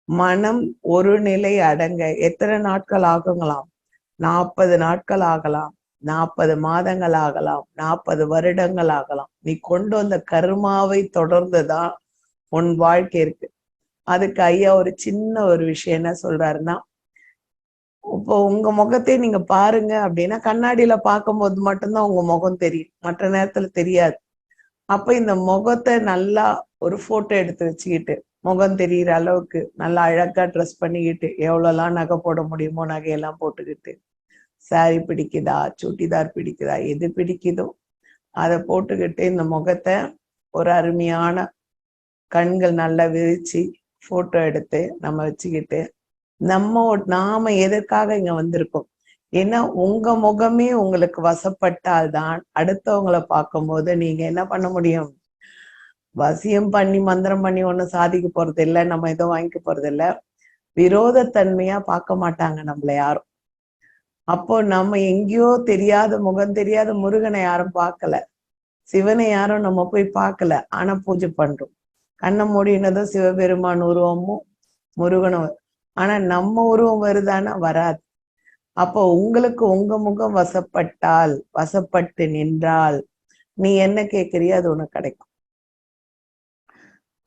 மனம் ஒரு நிலை அடங்க எத்தனை நாட்கள் ஆகுங்களாம்? 40 நாட்கள் ஆகலாம், 40 மாதங்கள் ஆகலாம், 40 வருடங்கள் ஆகலாம். நீ கொண்டு வந்த கர்மாவை தொடர்ந்துதான் உன் வாழ்க்கை இருக்கு. அதுக்கு ஐயா ஒரு சின்ன ஒரு விஷயம் என்ன சொல்றாருன்னா, இப்போ உங்க முகத்தை நீங்க பாருங்க அப்படின்னா, கண்ணாடியில பார்க்கும்போது மட்டும்தான் உங்க முகம் தெரியும், மற்ற நேரத்துல தெரியாது. அப்ப இந்த முகத்தை நல்லா ஒரு போட்டோ எடுத்து வச்சுக்கிட்டு, முகம் தெரியிற அளவுக்கு நல்லா அழகா ட்ரெஸ் பண்ணிக்கிட்டு, எவ்வளவுலாம் நகை போட முடியுமோ நகையெல்லாம் போட்டுக்கிட்டு, சாரி பிடிக்குதா, சுடிதார் பிடிக்குதா, எது பிடிக்குதோ அதை போட்டுக்கிட்டு இந்த முகத்தை ஒரு அருமையான கண்கள் நல்லா விரிச்சு போட்டோ எடுத்து நம்ம வச்சுக்கிட்டு, நாம எதற்காக இங்க வந்திருக்கோம்? ஏன்னா உங்க முகமே உங்களுக்கு வசப்பட்டால்தான் அடுத்தவங்களை பார்க்கும்போது நீங்க என்ன பண்ண முடியும்? வசியம் பண்ணி மந்திரம் பண்ணி ஒண்ணும் சாதிக்க போறது இல்லை, நம்ம எதுவும் வாங்கிக்க போறது இல்லை. விரோதத்தன்மையா பார்க்க மாட்டாங்க நம்மள யாரும். அப்போ நம்ம எங்கேயோ தெரியாத முகம் தெரியாத முருகனை யாரும் பார்க்கல, சிவனை யாரும் நம்ம போய் பார்க்கல, ஆனா பூஜை பண்றோம். கண்ணை மூடினதும் சிவபெருமான் உருவமும் முருகனும், ஆனா நம்ம உருவம் வருதானா? வராது. அப்போ உங்களுக்கு உங்க முகம் வசப்பட்டால், வசப்பட்டு நின்றால், நீ என்ன கேட்கறியோ அது உனக்கு கிடைக்கும்.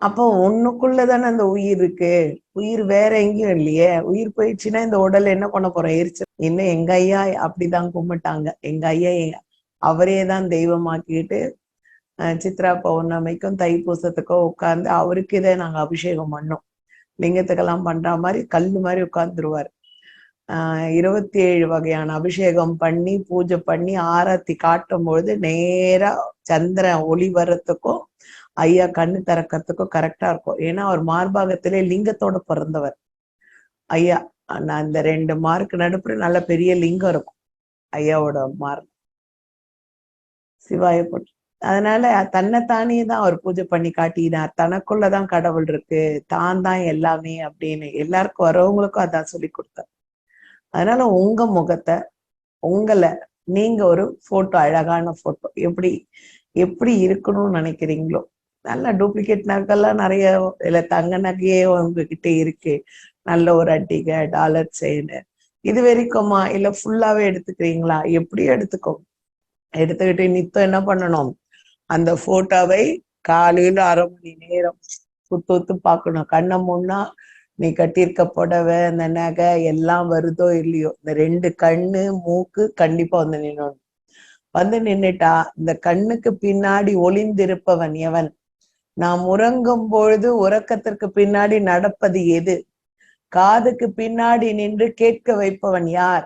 அப்போ உன்னுக்குள்ளதானே அந்த உயிர் இருக்கு, உயிர் வேற எங்கேயும் இல்லையே. உயிர் போயிடுச்சுன்னா இந்த உடல் என்ன பண்ண போறோம்? எரிச்சு. இன்னும் எங்க ஐயா அப்படிதான் கும்பிட்டாங்க. எங்க ஐயா அவரே தான் தெய்வமாக்கிட்டு சித்ரா பௌர்ணமிக்கும் தைப்பூசத்துக்கும் உட்கார்ந்து அவருக்கு இதை நாங்க அபிஷேகம் பண்ணோம். லிங்கத்துக்கெல்லாம் பண்ற மாதிரி கல்லு மாதிரி உட்கார்ந்துருவார். 27 வகையான அபிஷேகம் பண்ணி பூஜை பண்ணி ஆரத்தி காட்டும் பொழுது நேரா சந்திரன் ஒளி வர்றதுக்கும் ஐயா கண்ணு திறக்கிறதுக்கும் கரெக்டா இருக்கும். ஏன்னா அவர் மார்பாகத்திலே லிங்கத்தோட பிறந்தவர் ஐயா. அந்த 2 மார்க்கு நடுப்புற நல்ல பெரிய லிங்கம் இருக்கும் ஐயாவோட மார்க். சிவாய போட்டு அதனால தன்னைத்தானே தான் அவர் பூஜை பண்ணி காட்டினார். தனக்குள்ளதான் கடவுள் இருக்கு, தான் தான் எல்லாமே அப்படின்னு எல்லாருக்கும் வரவங்களுக்கும் அதான் சொல்லி கொடுத்தார். அதனால உங்க முகத்தை, உங்களை நீங்க ஒரு போட்டோ, அழகான போட்டோ எப்படி எப்படி இருக்கணும்னு நினைக்கிறீங்களோ, நல்ல டூப்ளிகேட் நகைலாம் நிறைய இல்ல, தங்க நகையே உங்ககிட்ட இருக்கு, நல்ல ஒரு அட்டிகை டாலர் செயின், இது வரைக்குமா இல்ல ஃபுல்லாவே எடுத்துக்கிறீங்களா? எப்படியும் எடுத்துக்கிட்டு நித்தம் என்ன பண்ணணும்? அந்த போட்டோவை காலையில 1/2 மணி நேரம் சுத்து பார்க்கணும். கண்ணை முன்னா நீ கட்டியிருக்க புடவை, அந்த நகை எல்லாம் வருதோ இல்லையோ, இந்த 2 கண்ணு மூக்கு கண்டிப்பா வந்து நின்னணும். வந்து நின்னுட்டா இந்த கண்ணுக்கு பின்னாடி ஒளிந்திருப்பவன் எவன்? நாம் உறங்கும் பொழுது உறக்கத்திற்கு பின்னாடி நடப்பது எது? காதுக்கு பின்னாடி நின்று கேட்க வைப்பவன் யார்?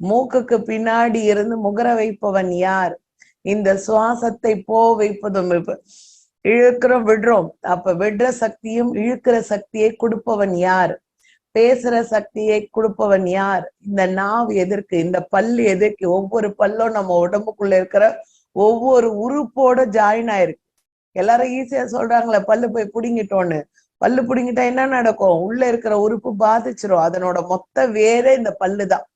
மூக்குக்கு பின்னாடி இருந்து முகர வைப்பவன் யார்? இந்த சுவாசத்தை வைப்பதும் இழுக்கிறோம் விடுறோம். அப்ப விடுற சக்தியும் இழுக்கிற சக்தியை கொடுப்பவன் யார்? பேசுற சக்தியை கொடுப்பவன் யார்? இந்த நாவு எதற்கு? இந்த பல்லு எதற்கு? ஒவ்வொரு பல்லும் நம்ம உடம்புக்குள்ள இருக்கிற ஒவ்வொரு உறுப்போட ஜாயின் ஆயிருக்கு. எல்லாரும் ஈஸியா சொல்றாங்களே பல்லு போய் புடுங்கிட்டோன்னு. பல்லு புடுங்கிட்டா என்ன நடக்கும்? உள்ள இருக்கிற உறுப்பு பாதிச்சிரும். அதனோட மொத்த வேரே இந்த பல்லுதான்.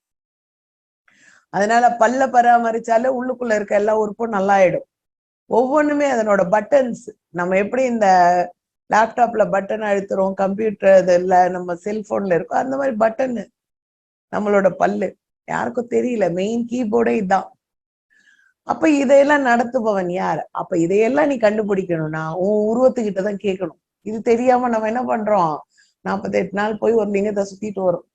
அதனால பல்ல பராமரிச்சாலே உள்ளுக்குள்ள இருக்க எல்லா உறுப்பும் நல்லாயிடும். ஒவ்வொன்றுமே அதனோட பட்டன்ஸ். நம்ம எப்படி இந்த லேப்டாப்ல பட்டன் அழுத்துறோம், கம்ப்யூட்டர் இதுல நம்ம செல்போன்ல இருக்கோம், அந்த மாதிரி பட்டன் நம்மளோட பல்லு. யாருக்கும் தெரியல, மெயின் கீபோர்டே இதுதான். அப்ப இதையெல்லாம் நடத்துபவன் யார்? அப்ப இதையெல்லாம் நீ கண்டுபிடிக்கணும்னா உன் உருவத்துக்கிட்டதான் கேட்கணும். இது தெரியாம நம்ம என்ன பண்றோம்? 48 நாள் போய் ஒரு லிங்கத்தை சுத்திட்டு வரும்,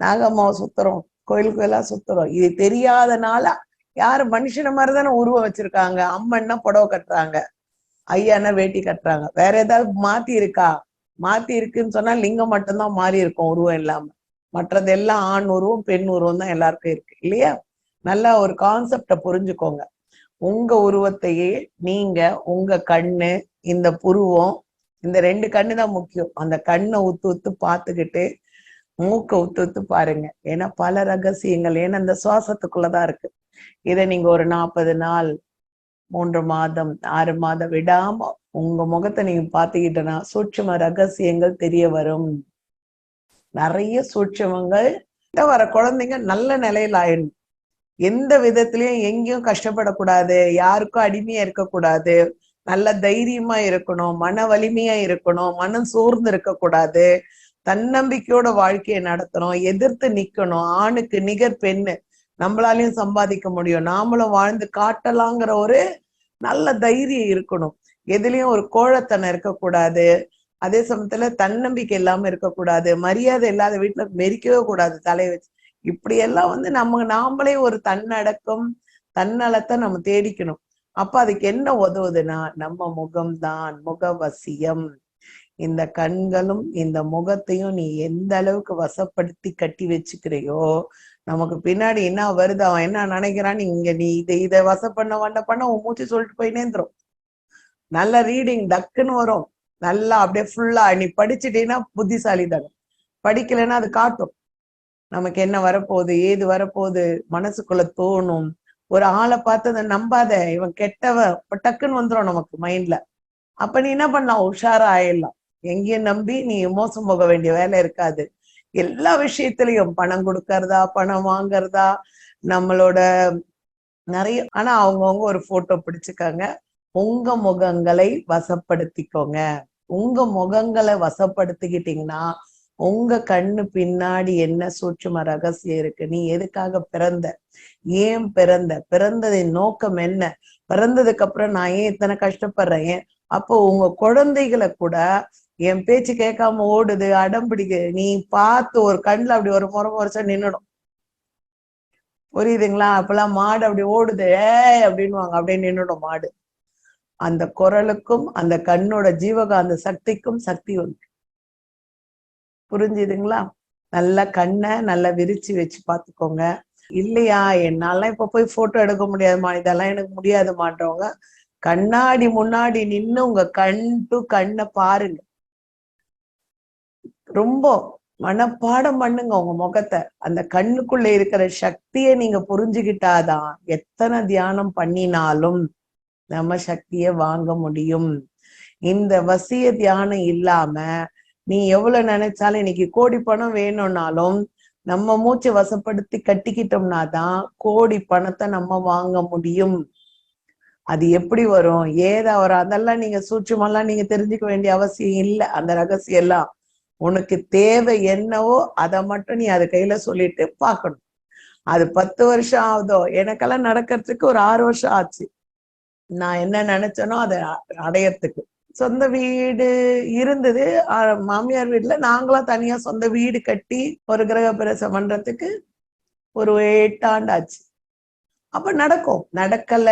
நாகம்மாவை சுத்துறோம், கோயிலுக்கு எல்லாம் சுத்துறோம். இது தெரியாதனால யாரு மனுஷன மாதிரிதானே உருவம் வச்சிருக்காங்க. அம்மன்னா புடவை கட்டுறாங்க, ஐயானா வேட்டி கட்டுறாங்க. வேற ஏதாவது மாத்தி இருக்கா? மாத்தி இருக்குன்னு சொன்னா லிங்கம் மட்டும்தான் மாறி இருக்கும் உருவம் இல்லாம. மற்றதெல்லாம் ஆண் உருவம் பெண் உருவம் தான் எல்லாருக்கும் இருக்கு இல்லையா? நல்லா ஒரு கான்செப்ட புரிஞ்சுக்கோங்க. உங்க உருவத்தையே நீங்க உங்க கண்ணு, இந்த புருவம், இந்த 2 கண்ணு தான் முக்கியம். அந்த கண்ணை உத்து பார்த்துக்கிட்டு மூக்க உத்து பாருங்க. ஏன்னா பல ரகசியங்கள், ஏன்னா இந்த சுவாசத்துக்குள்ளதான் இருக்கு. இதை நீங்க ஒரு 40 நாள், 3 மாதம், 6 மாதம் விடாம உங்க முகத்தை நீங்க பாத்துக்கிட்டனா சூட்சும ரகசியங்கள் தெரிய வரும். நிறைய சூட்சமங்கள் வர குழந்தைங்க நல்ல நிலையில ஆயிடும். எந்த விதத்திலயும் எங்கேயும் கஷ்டப்படக்கூடாது, யாருக்கும் அடிமையா இருக்கக்கூடாது, நல்ல தைரியமா இருக்கணும், மன வலிமையா இருக்கணும், மனம் சோர்ந்து இருக்கக்கூடாது, தன்னம்பிக்கையோட வாழ்க்கையை நடத்தணும், எதிர்த்து நிக்கணும். ஆணுக்கு நிகர் பெண்ணு, நம்மளாலையும் சம்பாதிக்க முடியும், நாமளும் வாழ்ந்து காட்டலாங்கிற ஒரு நல்ல தைரியம் இருக்கணும். எதுலயும் ஒரு கோழத்தனம் இருக்கக்கூடாது. அதே சமயத்துல தன்னம்பிக்கை இல்லாம இருக்கக்கூடாது. மரியாதை இல்லாத வீட்டுல மெரிக்கவே கூடாது தலை வச்சு. இப்படி எல்லாம் வந்து நாமளே ஒரு தன்னடக்கம், தன்னலத்தை நம்ம தேடிக்கணும். அப்ப அதுக்கு என்ன உதவுதுன்னா நம்ம முகம்தான், முகவசியம். இந்த கண்களும் இந்த முகத்தையும் நீ எந்த அளவுக்கு வசப்படுத்தி கட்டி வச்சுக்கிறையோ, நமக்கு பின்னாடி என்ன வருது, அவன் என்ன நினைக்கிறான், நீ இதை வசம் பண்ண உன் மூச்சு சொல்லிட்டு போயினே இருந்துரும். நல்ல ரீடிங் டக்குன்னு வரும். நல்லா அப்படியே ஃபுல்லா நீ படிச்சுட்டீங்கன்னா புத்திசாலி தானே. படிக்கலைன்னா அது காட்டும் நமக்கு என்ன வரப்போகுது, ஏது வரப்போகுது, மனசுக்குள்ள தோணும். ஒரு ஆளை பார்த்து அதை நம்பாத, இவன் கெட்டவன், டக்குன்னு வந்துடும் நமக்கு மைண்ட்ல. அப்ப நீ என்ன பண்ணலாம், உஷாரா ஆயிடலாம். எங்கேயும் நம்பி நீ மோசம் போக வேண்டிய வேலை இருக்காது. எல்லா விஷயத்திலையும் பணம் கொடுக்கறதா, பணம் வாங்கறதா, நம்மளோட நிறைய. ஆனா அவங்கவுங்க ஒரு போட்டோ பிடிச்சுக்காங்க. உங்க முகங்களை வசப்படுத்திக்கோங்க. உங்க முகங்களை வசப்படுத்திக்கிட்டீங்கன்னா உங்க கண்ணு பின்னாடி என்ன சூட்சும ரகசியம் இருக்கு, நீ எதுக்காக பிறந்த, ஏன் பிறந்ததின் நோக்கம் என்ன, பிறந்ததுக்கு அப்புறம் நான் ஏன் இத்தனை கஷ்டப்படுறேன். அப்போ உங்க குழந்தைகளை கூட என் பேச்சு கேட்காம ஓடுது, அடம் பிடிக்குது, நீ பார்த்து ஒரு கண்ணுல அப்படி ஒரு முறைச்சா நின்னுடும். புரியுதுங்களா? அப்பெல்லாம் மாடு அப்படி ஓடுது அப்படின்னுவாங்க, அப்படியே நின்னுடும் மாடு. அந்த குரலுக்கும் அந்த கண்ணோட ஜீவகாந்த சக்திக்கும் சக்தி உண்டு. புரிஞ்சுதுங்களா? நல்ல கண்ணை நல்லா விரிச்சு வச்சு பார்த்துக்கோங்க. இல்லையா என்னால இப்ப போய் போட்டோ எடுக்க முடியாதுமா, இதெல்லாம் எனக்கு முடியாதுமான்றவங்க கண்ணாடி முன்னாடி நின்னு உங்க கண் டு கண்ணை பாருங்க. ரொம்ப மனப்பாடம் பண்ணுங்க உங்க முகத்தை. அந்த கண்ணுக்குள்ள இருக்கிற சக்தியை நீங்க புரிஞ்சுக்கிட்டாதான் எத்தனை தியானம் பண்ணினாலும் நம்ம சக்தியை வாங்க முடியும். இந்த வசிய தியானம் இல்லாம நீ எவ்வளவு நினைச்சாலும், இன்னைக்கு கோடி பணம் வேணும்னாலும் நம்ம மூச்சை வசப்படுத்தி கட்டிக்கிட்டோம்னா தான் கோடி பணத்தை நம்ம வாங்க முடியும். அது எப்படி வரும், ஏதா வரும், அதெல்லாம் நீங்க சூட்சுமெல்லாம் நீங்க தெரிஞ்சுக்க வேண்டிய அவசியம் இல்லை. அந்த ரகசியம் எல்லாம் உனக்கு தேவை என்னவோ அதை மட்டும் நீ அது கையில சொல்லிட்டு பார்க்கணும். அது 10 வருஷம் ஆகுதோ, எனக்கெல்லாம் நடக்கிறதுக்கு ஒரு 6 வருஷம் ஆச்சு. நான் என்ன நினைச்சேனோ அதை அடையறதுக்கு. சொந்த வீடு இருந்தது, மாமியார் வீட்டுல. நாங்களா தனியா சொந்த வீடு கட்டி ஒரு கிரக பிரவேசம் பண்றதுக்கு ஒரு 8 ஆண்டு ஆச்சு. அப்ப நடக்கும். நடக்கல,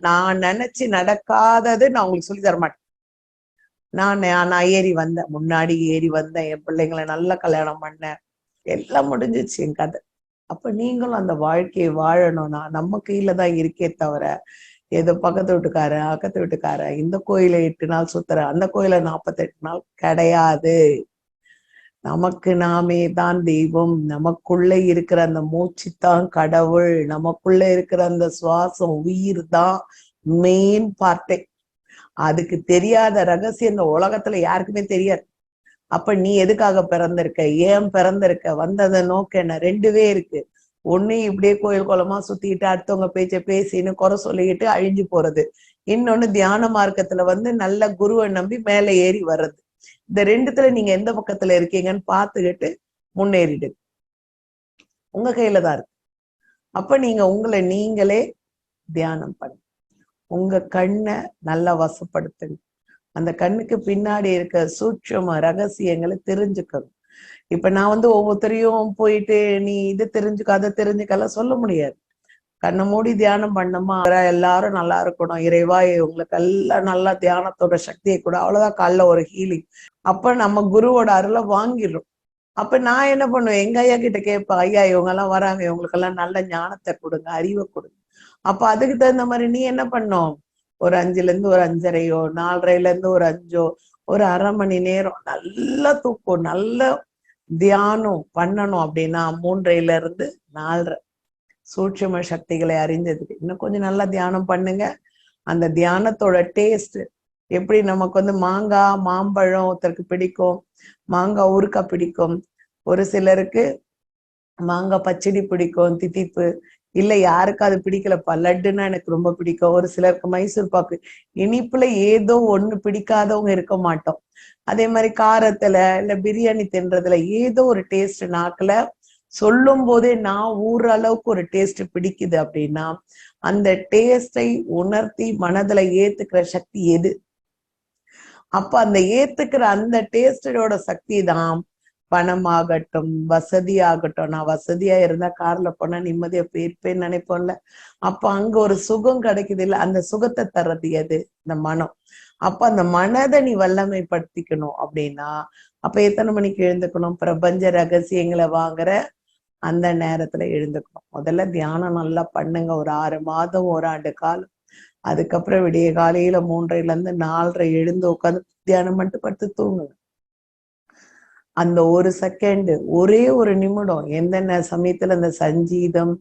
நான் நினைச்சு நடக்காதது நான் உங்களுக்கு சொல்லி தர மாட்டேன். நான் ஏறி வந்தேன், முன்னாடி ஏறி வந்தேன், என் பிள்ளைங்களை நல்லா கல்யாணம் பண்ணேன், எல்லாம் முடிஞ்சிச்சு என் கதை. அப்ப நீங்களும் அந்த வாழ்க்கையை வாழணும்னா நம்ம கையில தான் இருக்கே தவிர, ஏதோ பக்கத்து வீட்டுக்காரன் அக்கத்து வீட்டுக்காரன் இந்த கோயிலை 8 நாள் சுத்துற, அந்த கோயில 48 நாள் கிடையாது. நமக்கு நாமே தான் தெய்வம். நமக்குள்ள இருக்கிற அந்த மூச்சு தான் கடவுள். நமக்குள்ள இருக்கிற அந்த சுவாசம், உயிர் தான் மெயின் பார்ட்டே. அதுக்கு தெரியாத ரகசியம் இந்த உலகத்துல யாருக்குமே தெரியாது. அப்ப நீ எதுக்காக பிறந்திருக்க, ஏன் பிறந்திருக்க, வந்ததை நோக்க என்ன? 2வே இருக்கு. ஒண்ணு இப்படியே கோயில் குளமா சுத்திட்டு அடுத்தவங்க பேச்ச பேசின்னு குறை சொல்லிக்கிட்டு அழிஞ்சு போறது. இன்னொன்னு தியான மார்க்கத்துல வந்து நல்ல குருவை நம்பி மேல ஏறி வர்றது. இந்த 2த்துல நீங்க எந்த பக்கத்துல இருக்கீங்கன்னு பார்த்துக்கிட்டு முன்னேறிடு. உங்க கையில தான் இருக்கு. அப்ப நீங்க உங்களை நீங்களே தியானம் பண்ணுங்க. உங்க கண்ணை நல்லா வசப்படுத்துங்க. அந்த கண்ணுக்கு பின்னாடி இருக்க சூட்சும ரகசியங்களை தெரிஞ்சுக்கணும். இப்ப நான் வந்து ஒவ்வொருத்தரையும் போயிட்டு நீ இது தெரிஞ்சுக்க அதை தெரிஞ்சுக்கலாம் சொல்ல முடியாது. கண்ணை மூடி தியானம் பண்ணோமா, எல்லாரும் நல்லா இருக்கணும், இறைவா உங்களுக்கு எல்லாம் நல்லா தியானத்தோட சக்தியை கூட, அவ்வளவுதான். காலைல ஒரு ஹீலிங். அப்ப நம்ம குருவோட அருளை வாங்கிடுறோம். அப்ப நான் என்ன பண்ணுவேன், எங்க ஐயா கிட்ட கேட்பேன், ஐயா இவங்க எல்லாம் வராங்க, இவங்களுக்கெல்லாம் நல்ல ஞானத்தை கொடுங்க, அறிவை கொடுங்க. அப்ப அதுக்கு தகுந்த மாதிரி நீ என்ன பண்ணும், ஒரு 5ல இருந்து ஒரு 5:30, 4:30ல இருந்து ஒரு 5, ஒரு அரை மணி நேரம் நல்ல தூக்கம், நல்ல தியானம் பண்ணணும். அப்படின்னா 3:30ல இருந்து 4:30 சூட்சும சக்திகளை அறிஞ்சதுக்கு இன்னும் கொஞ்சம் நல்லா தியானம் பண்ணுங்க. அந்த தியானத்தோட டேஸ்ட் எப்படி, நமக்கு வந்து மாங்காய் மாம்பழம் ஒருத்தருக்கு பிடிக்கும், மாங்காய் ஊறுக்காய் பிடிக்கும், ஒரு சிலருக்கு மாங்காய் பச்சடி பிடிக்கும், தித்திப்பு. இல்ல யாருக்கு அது பிடிக்கலப்பா, லட்டுன்னா எனக்கு ரொம்ப பிடிக்கும். ஒரு சிலருக்கு மைசூர் பாக்கு. இனிப்புல ஏதோ ஒண்ணு பிடிக்காதவங்க இருக்க மாட்டோம். அதே மாதிரி காரத்துல இல்ல பிரியாணி தின்றதுல ஏதோ ஒரு டேஸ்ட் நாக்குல சொல்லும் போதே நான் ஊற அளவுக்கு ஒரு டேஸ்ட் பிடிக்குது அப்படின்னா, அந்த டேஸ்டை உணர்த்தி மனதுல ஏத்துக்கிற சக்தி எது? அப்ப அந்த ஏத்துக்கிற அந்த டேஸ்டோட சக்தி தான் பணமாகட்டும், வசதி ஆகட்டும். நான் வசதியா இருந்தா கார்ல போனா நிம்மதியா போயிருப்பேன்னு நினைப்போம்ல. அப்ப அங்க ஒரு சுகம் கிடைக்குது இல்ல, அந்த சுகத்தை தர்றது எது? இந்த மனம். அப்ப அந்த மனதை நீ வல்லமைப்படுத்திக்கணும் அப்படின்னா, அப்ப எத்தனை மணிக்கு எழுந்துக்கணும்? பிரபஞ்ச ரகசியங்களை வாங்குற அந்த நேரத்துல எழுந்துக்கணும். முதல்ல தியானம் நல்லா பண்ணுங்க, ஒரு 6 மாதம், ஓராண்டு காலம். அதுக்கப்புறம் விடிய காலையில 3:30ல இருந்து 4:30 எழுந்து உட்காந்து தியானம் பண்ணிட்டு படுத்து தூங்குங்க. அந்த ஒரு செகண்ட், ஒரே ஒரு நிமிடம், எந்தெந்த சமயத்துல அந்த சஞ்சீதம்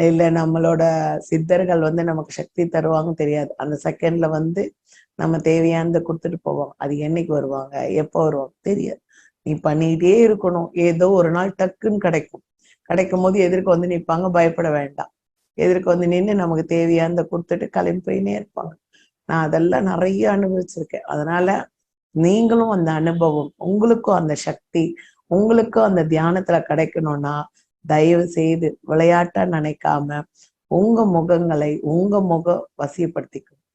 இல்ல நம்மளோட சித்தர்கள் நமக்கு சக்தி தருவாங்க தெரியாது. அந்த செகண்ட்ல நம்ம தேவையானதை கொடுத்துட்டு போவோம். அது என்னைக்கு வருவாங்க, எப்போ வருவாங்க தெரியாது. நீ பண்ணிட்டே இருக்கணும். ஏதோ ஒரு நாள் டக்குன்னு கிடைக்கும். கிடைக்கும் போது எதிர்க்க நிற்பாங்க, பயப்பட வேண்டாம். எதிர்க்க நின்று நமக்கு தேவையானதை கொடுத்துட்டு கிளம்பி போயினே இருப்பாங்க. நான் அதெல்லாம் நிறைய அனுபவிச்சிருக்கேன். அதனால நீங்களும் அந்த அனுபவம், உங்களுக்கும் அந்த சக்தி, உங்களுக்கும் அந்த தியானத்துல கிடைக்கணும்னா தயவு செய்து விளையாட்டா நினைக்காம உங்க முகங்களை உங்க முகம் வசியப்படுத்திக்கணும்.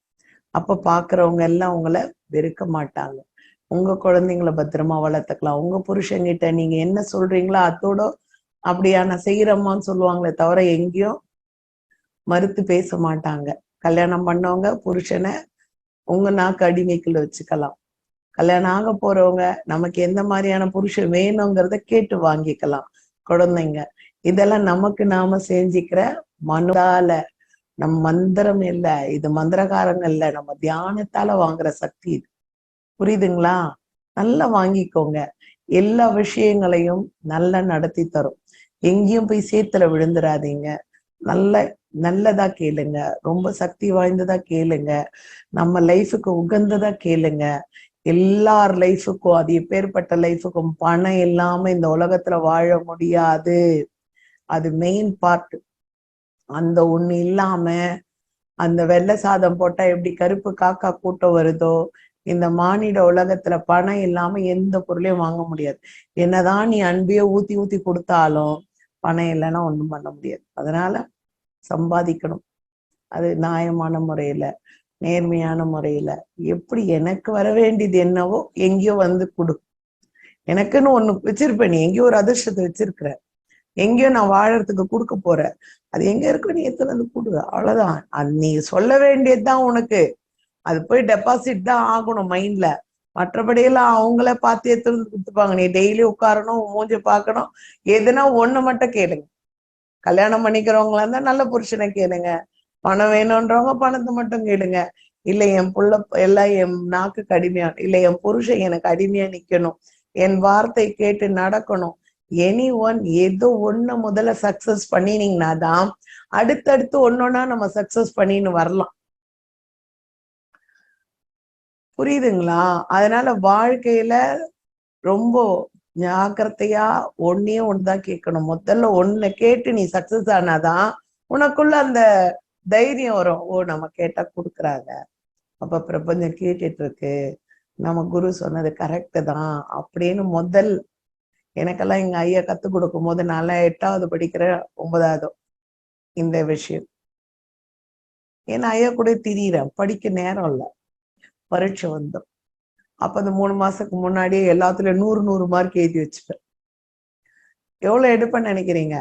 அப்ப பாக்குறவங்க எல்லாம் உங்களை வெறுக்க மாட்டாங்க. உங்க குழந்தைங்களை பத்திரமா வளர்த்துக்கலாம். உங்க புருஷங்கிட்ட நீங்க என்ன சொல்றீங்களோ அதோட அப்படியா நான் செய்யறம்மான்னு சொல்லுவாங்களே தவிர எங்கேயும் மறுத்து பேச மாட்டாங்க. கல்யாணம் பண்ணவங்க புருஷனை உங்க நாக்கு அடிமைக்குள்ள வச்சுக்கலாம். கல்யாணம் ஆக போறவங்க நமக்கு எந்த மாதிரியான புருஷன் வேணுங்கிறத கேட்டு வாங்கிக்கலாம். குழந்தைங்க இதெல்லாம் நமக்கு நாம செஞ்சுக்கிற மனதால, நம் மந்திரம் இல்ல, இது மந்திரகாரங்க இல்ல, நம்ம தியானத்தால வாங்குற சக்தி இது. புரியுதுங்களா? நல்லா வாங்கிக்கோங்க. எல்லா விஷயங்களையும் நல்லா நடத்தி தரும். எங்கேயும் போய் சேத்துல விழுந்துடாதீங்க. நல்ல நல்லதா கேளுங்க, ரொம்ப சக்தி வாய்ந்ததா கேளுங்க, நம்ம லைஃபுக்கு உகந்ததா கேளுங்க. எல்லார் லைஃபுக்கும், அது எப்பேற்பட்ட லைஃபுக்கும் பணம் இல்லாம இந்த உலகத்துல வாழ முடியாது. அது மெயின் பார்ட். அந்த ஒண்ணு இல்லாம அந்த வெள்ளை சாதம் போட்டா எப்படி கருப்பு காக்கா கூட்டம் வருதோ, இந்த மானிட உலகத்துல பணம் இல்லாம எந்த பொருளையும் வாங்க முடியாது. என்னதான் நீ அன்பையோ ஊத்தி ஊத்தி கொடுத்தாலும் பணம் இல்லைன்னா ஒண்ணும் பண்ண முடியாது. அதனால சம்பாதிக்கணும். அது நியாயமான முறையில, நேர்மையான முறையில, எப்படி எனக்கு வர வேண்டியது என்னவோ எங்கேயோ கொடு. எனக்குன்னு ஒண்ணு வச்சிருப்பேன். நீ எங்கேயோ ஒரு அதிர்ஷ்டத்தை வச்சிருக்கிற, எங்கேயோ நான் வாழறதுக்கு கொடுக்க போறேன். அது எங்க இருக்கோ நீ எத்தனை கொடு, அவ்வளவுதான். அது நீ சொல்ல வேண்டியதுதான் உனக்கு. அது போய் டெபாசிட் தான் ஆகணும் மைண்ட்ல. மற்றபடியெல்லாம் அவங்கள பார்த்து எடுத்து கொடுத்துப்பாங்க. நீ டெய்லி உட்காரணும், மூஞ்ச பார்க்கணும். எதுனா ஒண்ணு மட்டும் கேளுங்க. கல்யாணம் பண்ணிக்கிறவங்களா இருந்தா நல்ல புருஷனை கேளுங்க. பணம் வேணும்ன்றவங்க பணத்தை மட்டும் கேளுங்க. இல்ல என் புள்ள எல்லாம் என் நாக்கு அடிமையா, இல்ல என் புருஷன் எனக்கு அடிமையா நிக்கணும், என் வார்த்தை கேட்டு நடக்கணும். எனி ஒன் ஏதோ ஒண்ணு முதல்ல சக்சஸ் பண்ணினீங்கன்னா தான் அடுத்தடுத்து ஒன்னொன்னா நம்ம சக்சஸ் பண்ணின்னு வரலாம். புரியுதுங்களா? அதனால வாழ்க்கையில ரொம்ப ஜாக்கிரதையா ஒன்னே ஒண்ணுதான் கேட்கணும். முதல்ல ஒண்ணு கேட்டு நீ சக்சஸ் ஆனாதான் உனக்குள்ள அந்த தைரியம் வரும். ஓ, நம்ம கேட்டா கொடுக்குறாங்க, அப்ப பிரபஞ்சம் கேட்டுட்டு இருக்கு, நம்ம குரு சொன்னது கரெக்டு தான் அப்படின்னு முதல். எனக்கெல்லாம் எங்க ஐயா கத்து கொடுக்கும் போது நான் 8வது படிக்கிற 9வது இந்த விஷயம். ஏன்னா ஐயா கூட திரியிறேன், படிக்க நேரம் இல்லை, பரீட்சை வந்தோம். அப்ப அந்த 3 மாசத்துக்கு முன்னாடியே எல்லாத்துலயும் 100 மார்க் எழுதி வச்சுப்பேன். எவ்வளவு எடுப்பேன்னு நினைக்கிறீங்க?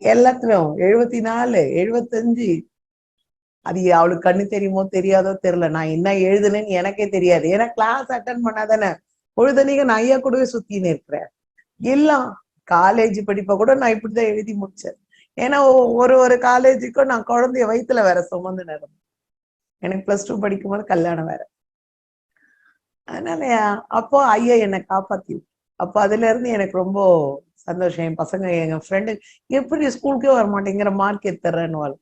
எல்லாத்துலயும் 74, 75. அது அவளுக்கு கண்ணு தெரியுமோ தெரியாதோ தெரியல. நான் என்ன எழுதுனேன்னு எனக்கே தெரியாது. ஏன்னா கிளாஸ் அட்டன் பண்ணாதானே பொழுதனைக்கு நான் ஐயா கூடவே சுத்தின்னு இருக்கிறேன். எல்லாம் காலேஜ் படிப்பை கூட நான் இப்படிதான் எழுதி முடிச்சேன். ஏன்னா ஒரு காலேஜுக்கும் நான் குழந்தைய வயிற்றுல வேற சுமந்து நடந்தேன். எனக்கு +2 படிக்கும்போது கல்யாணம் வேற. அதனால அப்போ ஐயா என்னை காப்பாத்தி. அப்போ அதுல இருந்து எனக்கு ரொம்ப சந்தோஷம். என் பசங்க, எங்க ஃப்ரெண்டு எப்படி ஸ்கூலுக்கே வர மாட்டேங்கிற மார்க் எடுத்துறேன்னு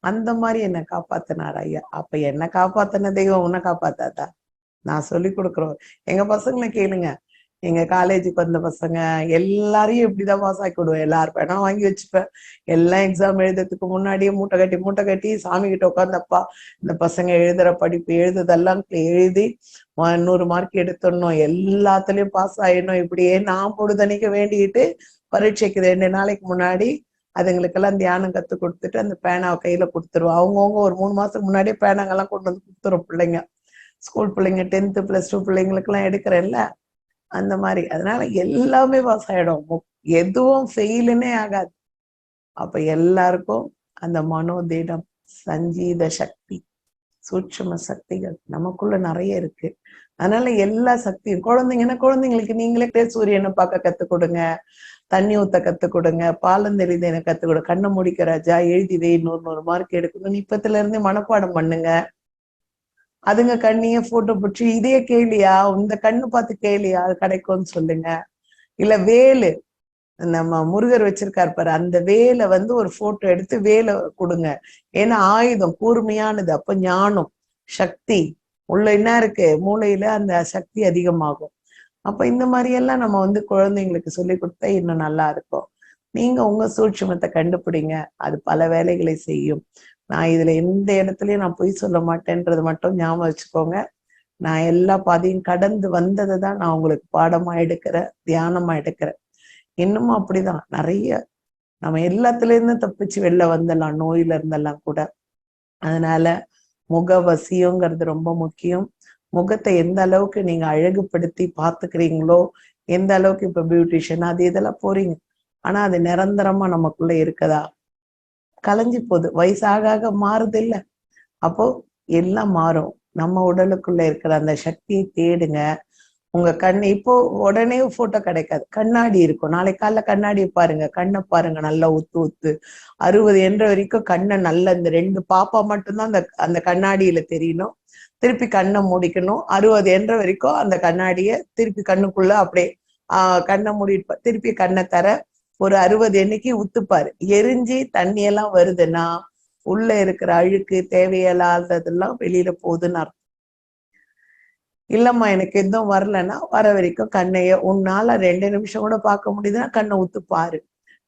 அந்த மாதிரி என்னை காப்பாத்தினார் ஐயா. அப்ப என்னை காப்பாத்தின தெய்வம் உன்னை காப்பாத்தாதா? நான் சொல்லி கொடுக்குறோம். எங்க பசங்களை கேளுங்க, எங்க காலேஜுக்கு வந்த பசங்க எல்லாரையும் இப்படிதான் பாஸ் ஆக்கி விடுவேன். எல்லாரும் பேனா வாங்கி வச்சுப்பேன். எல்லாம் எக்ஸாம் எழுதுறதுக்கு முன்னாடியே மூட்டை கட்டி சாமி கிட்ட உட்காந்தப்பா இந்த பசங்க எழுதுற படிப்பு எழுதுதெல்லாம் எழுதி 100 மார்க் எடுத்துடணும், எல்லாத்துலயும் பாஸ் ஆயிடணும், இப்படியே நான் பொழுதனைக்கு வேண்டிக்கிட்டு பரீட்சைக்கு 2 நாளைக்கு முன்னாடி அதுங்களுக்கெல்லாம் தியானம் கத்து கொடுத்துட்டு அந்த பேனாவை கையில கொடுத்துருவோம். அவங்கவுங்க ஒரு 3 மாசத்துக்கு முன்னாடியே பேனாங்கெல்லாம் கொண்டு வந்து கொடுத்துரும் பிள்ளைங்க. ஸ்கூல் பிள்ளைங்க 10th +2 பிள்ளைங்களுக்கு எல்லாம் எடுக்கிறேன்ல அந்த மாதிரி. அதனால எல்லாமே பாஸ் ஆயிடும், எதுவும் ஃபெயிலுன்னே ஆகாது. அப்ப எல்லாருக்கும் அந்த மனோதிடம், சஞ்சீத சக்தி, சூட்சும சக்திகள் நமக்குள்ள நிறைய இருக்கு. அதனால எல்லா சக்தியும் குழந்தைங்களுக்கு நீங்களே சூரியனை பார்க்க கத்து கொடுங்க, தண்ணி ஊத்த கத்து கொடுங்க, பாலந்தெளிதனை கத்து கொடுங்க, கண்ணை முடிக்க ராஜா எழுதி வை 100 மார்க் எடுக்கணும்னு இப்பத்துல இருந்து மனப்பாடம் பண்ணுங்க. அதுங்க கண்ணிய போட்டோ பிடிச்சி இதே கேளியா, இந்த கண்ணு பார்த்து கேளியா அது கிடைக்கும்னு சொல்லுங்க. இல்ல வேலு, நம்ம முருகர் வச்சிருக்காரு பாரு, அந்த வேலை வந்து ஒரு போட்டோ எடுத்து வேலை கொடுங்க. ஏன்னா ஆயுதம் கூர்மையானது. அப்ப ஞானம் சக்தி உள்ள என்ன இருக்கு, மூளையில அந்த சக்தி அதிகமாகும். அப்ப இந்த மாதிரி எல்லாம் நம்ம வந்து குழந்தைங்களுக்கு சொல்லி கொடுத்தா இன்னும் நல்லா இருக்கும். நீங்க உங்க சூட்சுமத்தை கண்டுபிடிங்க, அது பல வேலைகளை செய்யும். நான் இதுல எந்த இடத்துலயும் நான் பொய் சொல்ல மாட்டேன்றது மட்டும் ஞாபகம் வச்சுக்கோங்க. நான் எல்லா பாதையும் கடந்து வந்ததை தான் நான் உங்களுக்கு பாடமா எடுக்கிறேன், தியானமா எடுக்கிறேன். இன்னமும் அப்படிதான் நிறைய நம்ம எல்லாத்துல இருந்தும் தப்பிச்சு வெளில வந்துடலாம், நோயில இருந்தெல்லாம் கூட. அதனால முகவசியங்கிறது ரொம்ப முக்கியம். முகத்தை எந்த அளவுக்கு நீங்க அழகுபடுத்தி பாத்துக்கிறீங்களோ, எந்த அளவுக்கு இப்ப பியூட்டிஷியன் அது இதெல்லாம் போறீங்க, ஆனா அது நிரந்தரமா நமக்குள்ள இருக்குதா? கலைஞ்சு போகுது, வயசாக மாறுது இல்ல. அப்போ எல்லாம் மாறும். நம்ம உடலுக்குள்ள இருக்கிற அந்த சக்தியை தேடுங்க. உங்க கண் இப்போ உடனே போட்டோ கிடைக்காது, கண்ணாடி இருக்கும். நாளைக்கு காலைல கண்ணாடியை பாருங்க, கண்ணை பாருங்க, நல்லா உத்து உத்து 60 என்ற வரைக்கும் கண்ணை நல்ல இந்த 2 பாப்பா மட்டும்தான் அந்த அந்த கண்ணாடியில தெரியணும். திருப்பி கண்ணை மூடிக்கணும். 60 என்ற வரைக்கும் அந்த கண்ணாடிய திருப்பி கண்ணுக்குள்ள அப்படியே கண்ணை மூடிட்டு திருப்பி கண்ணை தர ஒரு 60 எண்ணிக்கை உத்துப்பாரு. எரிஞ்சு தண்ணி எல்லாம் வருதுன்னா உள்ள இருக்கிற அழுக்கு தேவையில்லாததெல்லாம் வெளியில போகுதுன்னு அர்த்தம். இல்லம்மா எனக்கு எதுவும் வரலன்னா வர வரைக்கும் கண்ணைய உன்னால 2 நிமிஷம் கூட பார்க்க முடியுதுன்னா கண்ணை ஊத்து பாரு.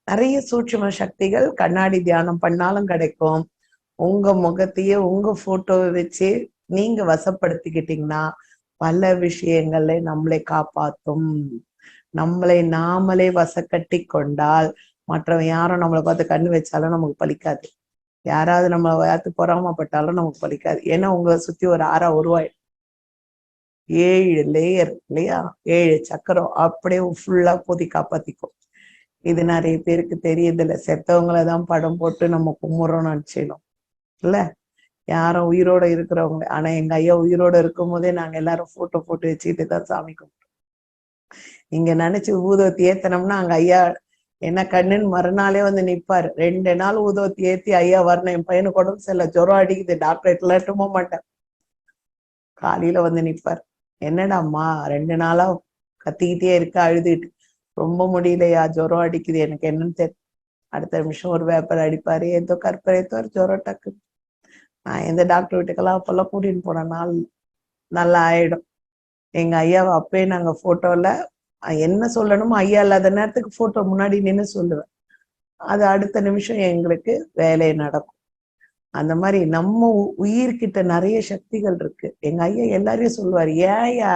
நிறைய சூட்சும சக்திகள் கண்ணாடி தியானம் பண்ணாலும் கிடைக்கும். உங்க முகத்தையே உங்க போட்டோவை வச்சு நீங்க வசப்படுத்திக்கிட்டீங்கன்னா பல விஷயங்களை நம்மளை காப்பாத்தும். நம்மளை நாமளே வசக்கட்டி கொண்டால் மற்றவன் யாரும் நம்மளை பார்த்து கண்ணு வச்சாலும் நமக்கு பலிக்காது. யாராவது நம்ம பார்த்து பொறாமப்பட்டாலும் நமக்கு பலிக்காது. ஏன்னா உங்களை சுத்தி ஒரு ஆறா உருவாயிடும். 7 லேயர் இல்லையா, 7 சக்கரம் அப்படியே ஃபுல்லா போதி காப்பாத்திக்கும். இது நிறைய பேருக்கு தெரியுதில்ல. செத்தவங்களதான் படம் போட்டு நம்ம கும்பிடுறோம்னு நினைச்சிடும் இல்ல, யாரும் உயிரோட இருக்கிறவங்க. ஆனா எங்க ஐயா உயிரோட இருக்கும் போதே நாங்க எல்லாரும் போட்டோ போட்டு வச்சுக்கிட்டு தான் சாமி கும்பிட்டோம். இங்க நினைச்சு ஊதுவத்தி ஏத்தனோம்னா அங்க ஐயா என்ன கண்ணுன்னு மறுநாளே வந்து நிப்பாரு. 2 நாள் ஊதுவத்தி ஏத்தி ஐயா வரணும், என் பையனுக்கு உடம்பு சரியில்லை, ஜுரம் அடிக்குது, டாக்டரேட்லாம் போக மாட்டேன், காலையில வந்து நிப்பாரு. என்னடாம்மா 2 நாளா கத்திக்கிட்டே இருக்க, அழுதுகிட்டு, ரொம்ப முடியலையா, ஜுரம் அடிக்குது, எனக்கு என்னன்னு தெரியும். அடுத்த நிமிஷம் ஒரு வேப்பர் அடிப்பாரு, ஏதோ கற்பரைத்தோ ஜுரம் டக்கு. நான் எந்த டாக்டர் வீட்டுக்கெல்லாம் அப்பெல்லாம் கூட்டின்னு போன நாள் நல்லா ஆயிடும். எங்க ஐயாவை அப்பயே நாங்க போட்டோல என்ன சொல்லணுமோ ஐயா இல்லாத நேரத்துக்கு போட்டோ முன்னாடி நின்று சொல்லுவேன். அது அடுத்த நிமிஷம் எங்களுக்கு வேலை நடக்கும். அந்த மாதிரி நம்ம உயிர்கிட்ட நிறைய சக்திகள் இருக்கு. எங்க ஐயா எல்லாரையும் சொல்லுவாரு, ஏயா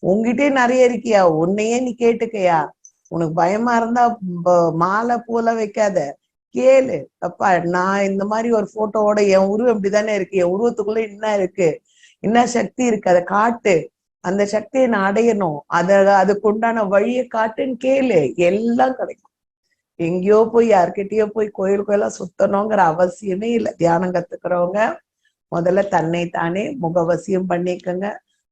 உங்ககிட்டே நிறைய இருக்கியா, உன்னையே நீ கேட்டுக்கையா, உனக்கு பயமா இருந்தா மாலை பூல வைக்காத, கேளு. அப்பா நான் இந்த மாதிரி ஒரு போட்டோவோட என் உருவம் இப்படிதானே இருக்கு, என் உருவத்துக்குள்ள என்ன இருக்கு, என்ன சக்தி இருக்கு, அதை காட்டு, அந்த சக்தியை நான் அடையணும், அதுக்கு உண்டான வழியை காட்டுன்னு கேளு, எல்லாம் கிடைக்கும். எங்கேயோ போய் யார்கிட்டயோ போய் கோயிலுக்கெல்லாம் சுத்தணுங்கிற அவசியமே இல்லை. தியானம் கத்துக்கிறவங்க முதல்ல தன்னை தானே முகவசியம் பண்ணிக்கங்க.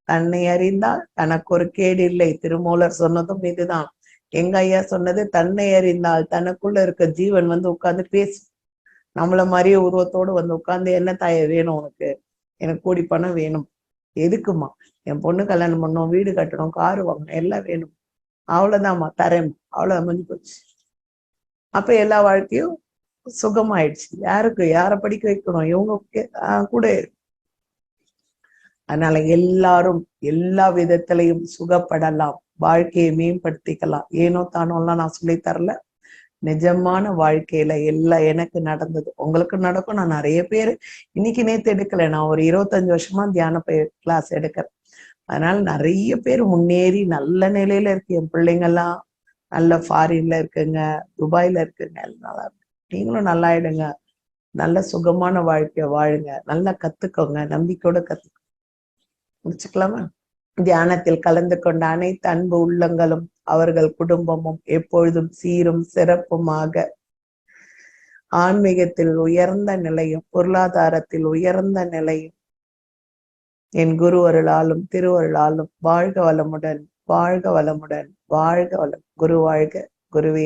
தன்னை அறிந்தால் தனக்கு ஒரு கேடு இல்லை. திருமூலர் சொன்னதும் இதுதான். எங்க ஐயா சொன்னது, தன்னை அறிந்தால் தனக்குள்ள இருக்க ஜீவன் வந்து உட்கார்ந்து பேசும். நம்மள மாதிரியே உருவத்தோடு வந்து உட்கார்ந்து, என்ன தாய வேணும் உனக்கு, எனக்கு கூடி பணம் வேணும், எதுக்குமா, என் பொண்ணு கல்யாணம் பண்ணணும், வீடு கட்டணும், காரு வாங்கணும், எல்லாம் வேணும், அவ்வளவுதான்மா தரேன், அவ்வளவு முடிஞ்சு போச்சு. அப்ப எல்லா வாழ்க்கையும் சுகமாயிடுச்சு. யாருக்கு யாரை படிக்க வைக்கணும், இவங்க கூட இருக்கு. அதனால எல்லாரும் எல்லா விதத்திலையும் சுகப்படலாம், வாழ்க்கையை மேம்படுத்திக்கலாம். ஏனோ தானோலாம் நான் சொல்லி தரல. நிஜமான வாழ்க்கையில எல்லாம் எனக்கு நடந்தது, உங்களுக்கு நடக்கும். நான் நிறைய பேர் இன்னைக்கு நேத்து எடுக்கல, நான் ஒரு 25 வருஷமா தியான கிளாஸ் எடுக்கிறேன். அதனால நிறைய பேர் முன்னேறி நல்ல நிலையில இருக்கு. என் பிள்ளைங்கெல்லாம் நல்ல ஃபாரின்ல இருக்குங்க, துபாயில இருக்குங்க, எல்லாம் நல்லா இருக்கு. நீங்களும் நல்லா ஆயிடுங்க. நல்ல சுகமான வாழ்க்கைய வாழுங்க. நல்லா கத்துக்கோங்க, நம்பிக்கையோட முடிச்சுக்கலாமா? தியானத்தில் கலந்து கொண்ட அனைத்து அன்பு உள்ளங்களும் அவர்கள் குடும்பமும் எப்பொழுதும் சீரும் சிறப்புமாக ஆன்மீகத்தில் உயர்ந்த நிலையும் பொருளாதாரத்தில் உயர்ந்த நிலையும் என் குரு அருளாலும் திருவருளாலும் வாழ்க வளமுடன், வாழ்க வளமுடன், வாழ்க வளம். குரு வாழ்க, குருவே